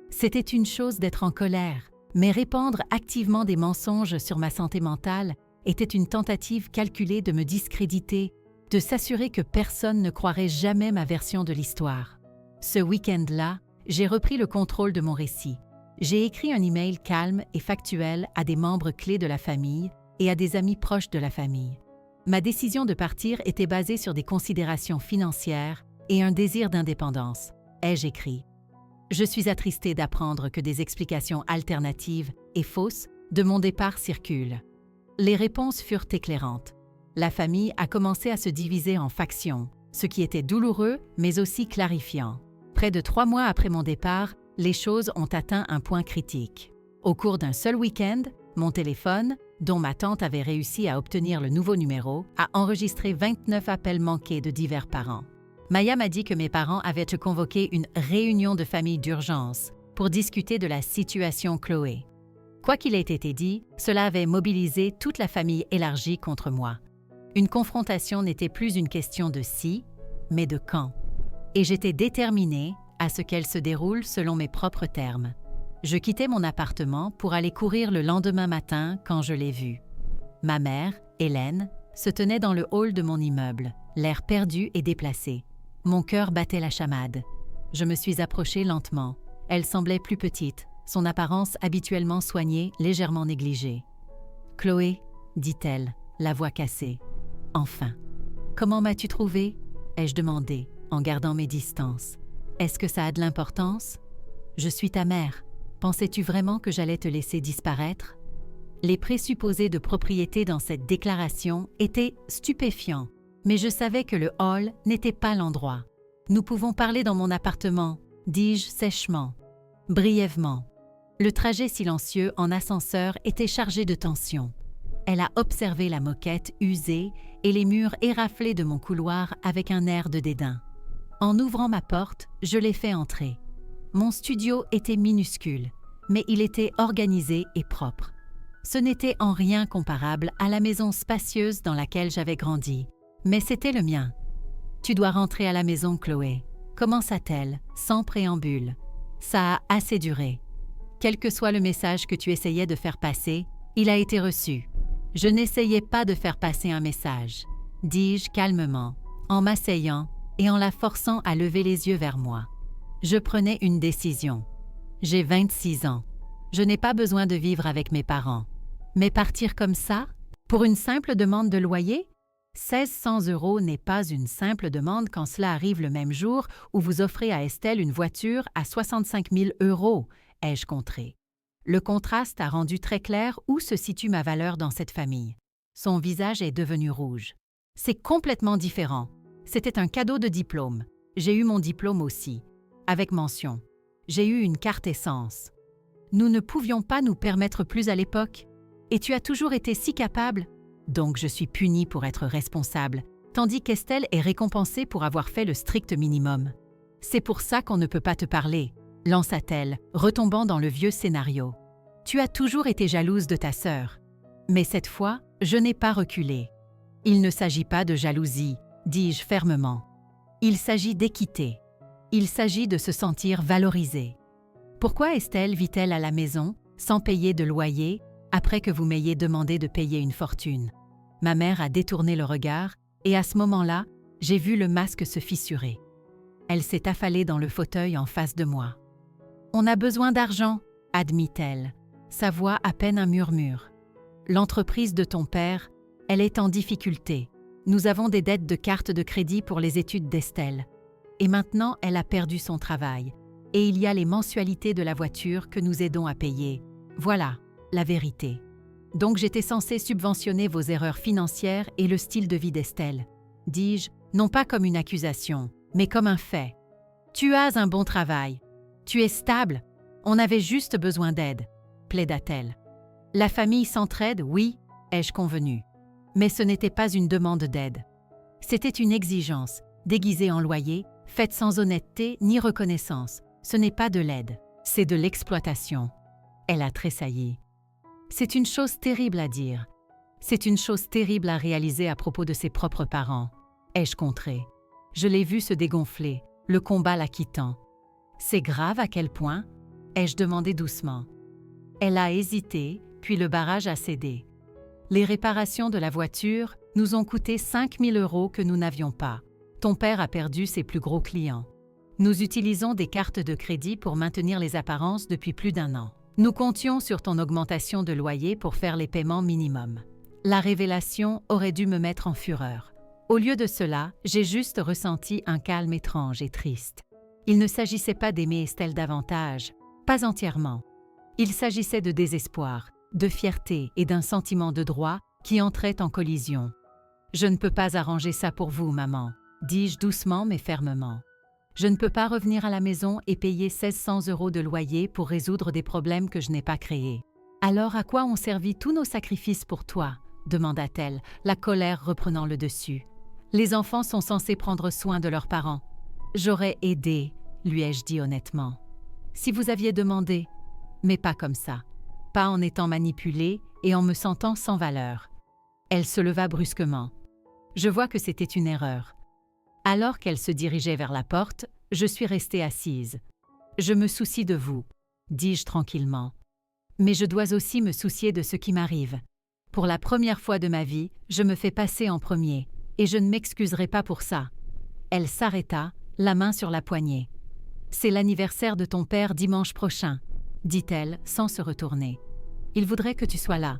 C'était une chose d'être en colère, mais répandre activement des mensonges sur ma santé mentale était une tentative calculée de me discréditer, de s'assurer que personne ne croirait jamais ma version de l'histoire. Ce week-end-là, j'ai repris le contrôle de mon récit. J'ai écrit un email calme et factuel à des membres clés de la famille et à des amis proches de la famille. Ma décision de partir était basée sur des considérations financières et un désir d'indépendance, ai-je écrit. Je suis attristée d'apprendre que des explications alternatives et fausses de mon départ circulent. Les réponses furent éclairantes. La famille a commencé à se diviser en factions, ce qui était douloureux mais aussi clarifiant. Près de 3 mois après mon départ, les choses ont atteint un point critique. Au cours d'un seul week-end, mon téléphone, dont ma tante avait réussi à obtenir le nouveau numéro, a enregistré 29 appels manqués de divers parents. Maya m'a dit que mes parents avaient convoqué une réunion de famille d'urgence pour discuter de la situation Chloé. Quoi qu'il ait été dit, cela avait mobilisé toute la famille élargie contre moi. Une confrontation n'était plus une question de si, mais de quand. Et j'étais déterminée à ce qu'elle se déroule selon mes propres termes. Je quittais mon appartement pour aller courir le lendemain matin quand je l'ai vue. Ma mère, Hélène, se tenait dans le hall de mon immeuble, l'air perdu et déplacé. Mon cœur battait la chamade. Je me suis approchée lentement. Elle semblait plus petite, son apparence habituellement soignée, légèrement négligée. « Chloé, » dit-elle, la voix cassée. « Enfin. »« Comment m'as-tu trouvée ?» ai-je demandé, en gardant mes distances. « Est-ce que ça a de l'importance ? Je suis ta mère. Pensais-tu vraiment que j'allais te laisser disparaître ?» Les présupposés de propriété dans cette déclaration étaient stupéfiants, mais je savais que le hall n'était pas l'endroit. « Nous pouvons parler dans mon appartement », dis-je sèchement, brièvement. Le trajet silencieux en ascenseur était chargé de tension. Elle a observé la moquette usée et les murs éraflés de mon couloir avec un air de dédain. En ouvrant ma porte, je l'ai fait entrer. Mon studio était minuscule, mais il était organisé et propre. Ce n'était en rien comparable à la maison spacieuse dans laquelle j'avais grandi, mais c'était le mien. « Tu dois rentrer à la maison, Chloé », commença-t-elle, sans préambule. « Ça a assez duré. Quel que soit le message que tu essayais de faire passer, il a été reçu. » « Je n'essayais pas de faire passer un message, dis-je calmement, en m'asseyant et en la forçant à lever les yeux vers moi. Je prenais une décision. J'ai 26 ans. Je n'ai pas besoin de vivre avec mes parents. Mais partir comme ça, pour une simple demande de loyer? 1 600 € n'est pas une simple demande quand cela arrive le même jour où vous offrez à Estelle une voiture à 65 000 €, ai-je contré. Le contraste a rendu très clair où se situe ma valeur dans cette famille. Son visage est devenu rouge. C'est complètement différent. C'était un cadeau de diplôme. J'ai eu mon diplôme aussi, avec mention. J'ai eu une carte essence. Nous ne pouvions pas nous permettre plus à l'époque. Et tu as toujours été si capable. Donc je suis punie pour être responsable, tandis qu'Estelle est récompensée pour avoir fait le strict minimum. C'est pour ça qu'on ne peut pas te parler, lança-t-elle, retombant dans le vieux scénario. Tu as toujours été jalouse de ta sœur. Mais cette fois, je n'ai pas reculé. Il ne s'agit pas de jalousie, dis-je fermement. Il s'agit d'équité. Il s'agit de se sentir valorisé. Pourquoi Estelle vit-elle à la maison, sans payer de loyer, après que vous m'ayez demandé de payer une fortune? Ma mère a détourné le regard, et à ce moment-là, j'ai vu le masque se fissurer. Elle s'est affalée dans le fauteuil en face de moi. « On a besoin d'argent », admit-elle, sa voix à peine un murmure. « L'entreprise de ton père, elle est en difficulté. Nous avons des dettes de carte de crédit pour les études d'Estelle. Et maintenant, elle a perdu son travail. Et il y a les mensualités de la voiture que nous aidons à payer. Voilà, la vérité. Donc j'étais censée subventionner vos erreurs financières et le style de vie d'Estelle. » dis-je, non pas comme une accusation, mais comme un fait. « Tu as un bon travail. Tu es stable. On avait juste besoin d'aide, » plaida-t-elle. « La famille s'entraide, oui, ai-je convenu. Mais ce n'était pas une demande d'aide. C'était une exigence, déguisée en loyer, faite sans honnêteté ni reconnaissance. Ce n'est pas de l'aide, c'est de l'exploitation. » Elle a tressailli. « C'est une chose terrible à dire. C'est une chose terrible à réaliser à propos de ses propres parents. » ai-je contré. Je l'ai vu se dégonfler, le combat la quittant. « C'est grave à quel point ?» ai-je demandé doucement. Elle a hésité, puis le barrage a cédé. Les réparations de la voiture nous ont coûté 5 000 € que nous n'avions pas. Ton père a perdu ses plus gros clients. Nous utilisons des cartes de crédit pour maintenir les apparences depuis plus d'1 an. Nous comptions sur ton augmentation de loyer pour faire les paiements minimums. La révélation aurait dû me mettre en fureur. Au lieu de cela, j'ai juste ressenti un calme étrange et triste. Il ne s'agissait pas d'aimer Estelle davantage, pas entièrement. Il s'agissait de désespoir, de fierté et d'un sentiment de droit qui entraient en collision. « Je ne peux pas arranger ça pour vous, maman », dis-je doucement mais fermement. Je ne peux pas revenir à la maison et payer 1 600 € de loyer pour résoudre des problèmes que je n'ai pas créés. « Alors à quoi ont servi tous nos sacrifices pour toi ?» demanda-t-elle, la colère reprenant le dessus. Les enfants sont censés prendre soin de leurs parents. J'aurais aidé, lui ai-je dit honnêtement. Si vous aviez demandé, mais pas comme ça. Pas en étant manipulée et en me sentant sans valeur. Elle se leva brusquement. Je vois que c'était une erreur. Alors qu'elle se dirigeait vers la porte, je suis restée assise. Je me soucie de vous, dis-je tranquillement. Mais je dois aussi me soucier de ce qui m'arrive. Pour la première fois de ma vie, je me fais passer en premier, et je ne m'excuserai pas pour ça. Elle s'arrêta, la main sur la poignée. C'est l'anniversaire de ton père dimanche prochain, dit-elle sans se retourner. Il voudrait que tu sois là.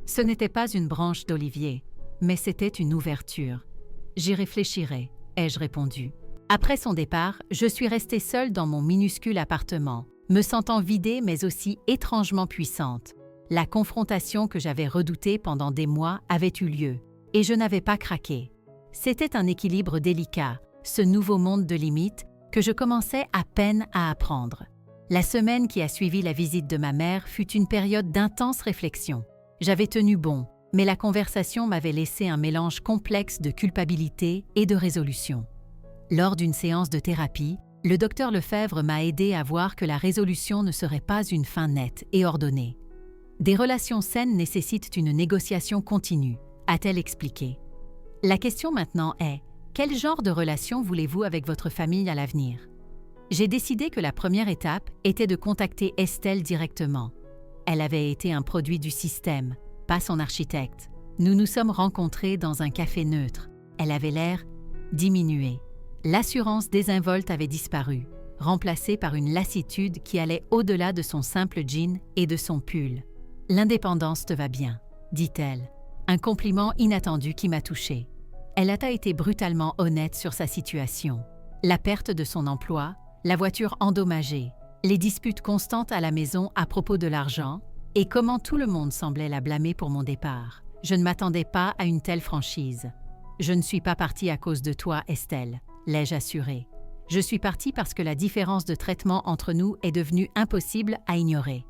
Ce n'était pas une branche d'olivier, mais c'était une ouverture. J'y réfléchirai, ai-je répondu. Après son départ, je suis restée seule dans mon minuscule appartement, me sentant vidée mais aussi étrangement puissante. La confrontation que j'avais redoutée pendant des mois avait eu lieu, et je n'avais pas craqué. C'était un équilibre délicat, ce nouveau monde de limites que je commençais à peine à apprendre. La semaine qui a suivi la visite de ma mère fut une période d'intense réflexion. J'avais tenu bon, mais la conversation m'avait laissé un mélange complexe de culpabilité et de résolution. Lors d'une séance de thérapie, le docteur Lefebvre m'a aidé à voir que la résolution ne serait pas une fin nette et ordonnée. Des relations saines nécessitent une négociation continue, a-t-elle expliqué. La question maintenant est, quel genre de relation voulez-vous avec votre famille à l'avenir? J'ai décidé que la première étape était de contacter Estelle directement. Elle avait été un produit du système, pas son architecte. Nous nous sommes rencontrés dans un café neutre. Elle avait l'air diminuée. L'assurance désinvolte avait disparu, remplacée par une lassitude qui allait au-delà de son simple jean et de son pull. « L'indépendance te va bien », dit-elle, un compliment inattendu qui m'a touchée. Elle a été brutalement honnête sur sa situation. La perte de son emploi, la voiture endommagée, les disputes constantes à la maison à propos de l'argent, et comment tout le monde semblait la blâmer pour mon départ. Je ne m'attendais pas à une telle franchise. « Je ne suis pas partie à cause de toi, Estelle », l'ai-je assuré. « Je suis partie parce que la différence de traitement entre nous est devenue impossible à ignorer. »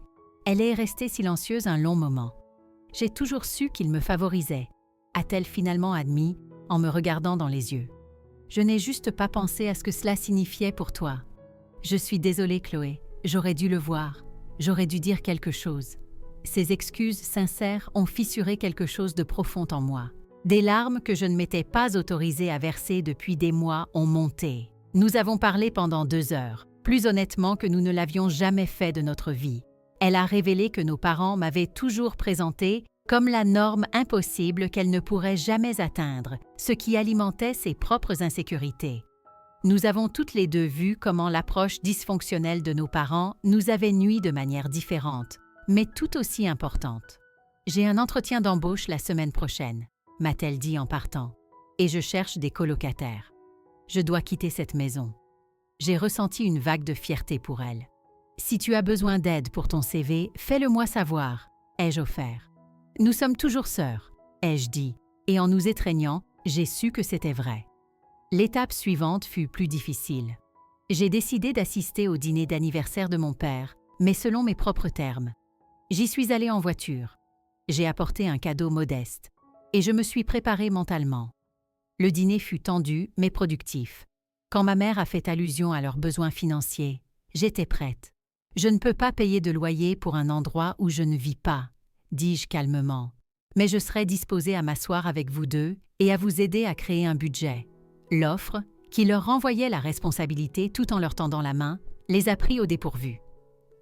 Elle est restée silencieuse un long moment. « J'ai toujours su qu'il me favorisait », a-t-elle finalement admis en me regardant dans les yeux. « Je n'ai juste pas pensé à ce que cela signifiait pour toi. Je suis désolée, Chloé, j'aurais dû le voir, j'aurais dû dire quelque chose. » Ces excuses sincères ont fissuré quelque chose de profond en moi. Des larmes que je ne m'étais pas autorisée à verser depuis des mois ont monté. Nous avons parlé pendant 2 heures, plus honnêtement que nous ne l'avions jamais fait de notre vie. Elle a révélé que nos parents m'avaient toujours présentée comme la norme impossible qu'elle ne pourrait jamais atteindre, ce qui alimentait ses propres insécurités. Nous avons toutes les deux vu comment l'approche dysfonctionnelle de nos parents nous avait nui de manière différente, mais tout aussi importante. « J'ai un entretien d'embauche la semaine prochaine », m'a-t-elle dit en partant, « et je cherche des colocataires. Je dois quitter cette maison. » J'ai ressenti une vague de fierté pour elle. « Si tu as besoin d'aide pour ton CV, fais-le-moi savoir, » ai-je offert. « Nous sommes toujours sœurs, » ai-je dit, et en nous étreignant, j'ai su que c'était vrai. L'étape suivante fut plus difficile. J'ai décidé d'assister au dîner d'anniversaire de mon père, mais selon mes propres termes. J'y suis allée en voiture. J'ai apporté un cadeau modeste, et je me suis préparée mentalement. Le dîner fut tendu, mais productif. Quand ma mère a fait allusion à leurs besoins financiers, j'étais prête. Je ne peux pas payer de loyer pour un endroit où je ne vis pas, dis-je calmement. Mais je serai disposée à m'asseoir avec vous deux et à vous aider à créer un budget. L'offre, qui leur renvoyait la responsabilité tout en leur tendant la main, les a pris au dépourvu.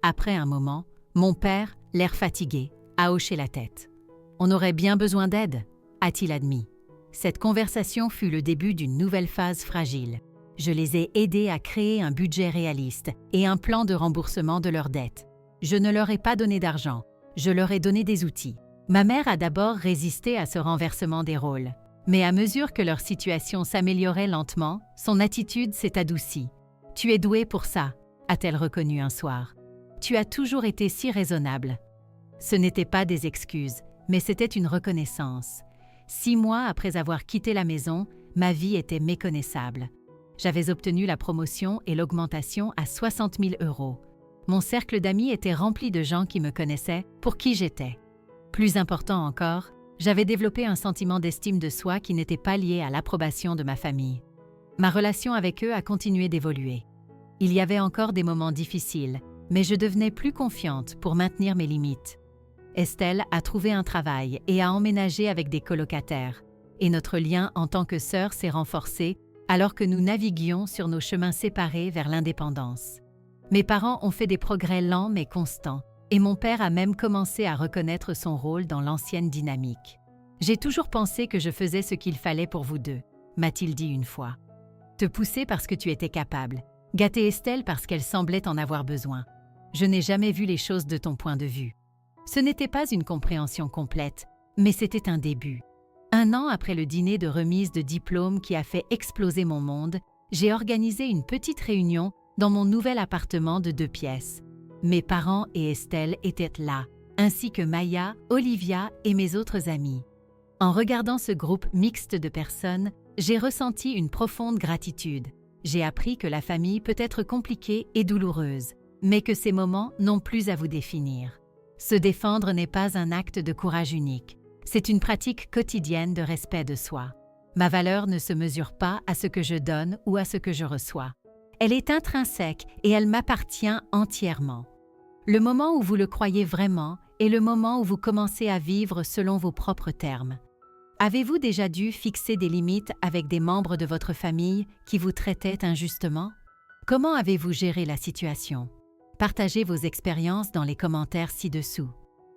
Après un moment, mon père, l'air fatigué, a hoché la tête. « On aurait bien besoin d'aide », a-t-il admis. Cette conversation fut le début d'une nouvelle phase fragile. Je les ai aidés à créer un budget réaliste et un plan de remboursement de leurs dettes. Je ne leur ai pas donné d'argent, je leur ai donné des outils. Ma mère a d'abord résisté à ce renversement des rôles. Mais à mesure que leur situation s'améliorait lentement, son attitude s'est adoucie. « Tu es douée pour ça », a-t-elle reconnu un soir. « Tu as toujours été si raisonnable. » Ce n'étaient pas des excuses, mais c'était une reconnaissance. 6 mois après avoir quitté la maison, ma vie était méconnaissable. J'avais obtenu la promotion et l'augmentation à 60 000 €. Mon cercle d'amis était rempli de gens qui me connaissaient pour qui j'étais. Plus important encore, J'avais développé un sentiment d'estime de soi qui n'était pas lié à l'approbation de ma famille. Ma relation avec eux a continué d'évoluer. Il y avait encore des moments difficiles, mais je devenais plus confiante pour maintenir mes limites. Estelle a trouvé un travail et a emménagé avec des colocataires, et notre lien en tant que sœurs s'est renforcé alors que nous naviguions sur nos chemins séparés vers l'indépendance. Mes parents ont fait des progrès lents mais constants, et mon père a même commencé à reconnaître son rôle dans l'ancienne dynamique. « J'ai toujours pensé que je faisais ce qu'il fallait pour vous deux », m'a-t-il dit une fois. Te pousser parce que tu étais capable, gâter Estelle parce qu'elle semblait en avoir besoin. Je n'ai jamais vu les choses de ton point de vue. Ce n'était pas une compréhension complète, mais c'était un début. 1 an après le dîner de remise de diplôme qui a fait exploser mon monde, j'ai organisé une petite réunion dans mon nouvel appartement de 2 pièces. Mes parents et Estelle étaient là, ainsi que Maya, Olivia et mes autres amis. En regardant ce groupe mixte de personnes, j'ai ressenti une profonde gratitude. J'ai appris que la famille peut être compliquée et douloureuse, mais que ces moments n'ont plus à vous définir. Se défendre n'est pas un acte de courage unique. C'est une pratique quotidienne de respect de soi. Ma valeur ne se mesure pas à ce que je donne ou à ce que je reçois. Elle est intrinsèque et elle m'appartient entièrement. Le moment où vous le croyez vraiment est le moment où vous commencez à vivre selon vos propres termes. Avez-vous déjà dû fixer des limites avec des membres de votre famille qui vous traitaient injustement? Comment avez-vous géré la situation? Partagez vos expériences dans les commentaires ci-dessous.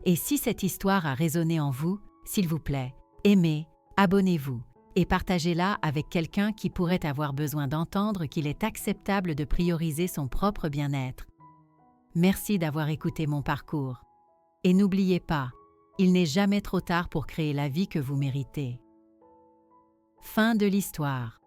Et si cette histoire a résonné en vous, s'il vous plaît, aimez, abonnez-vous et partagez-la avec quelqu'un qui pourrait avoir besoin d'entendre qu'il est acceptable de prioriser son propre bien-être. Merci d'avoir écouté mon parcours. Et n'oubliez pas, il n'est jamais trop tard pour créer la vie que vous méritez. Fin de l'histoire.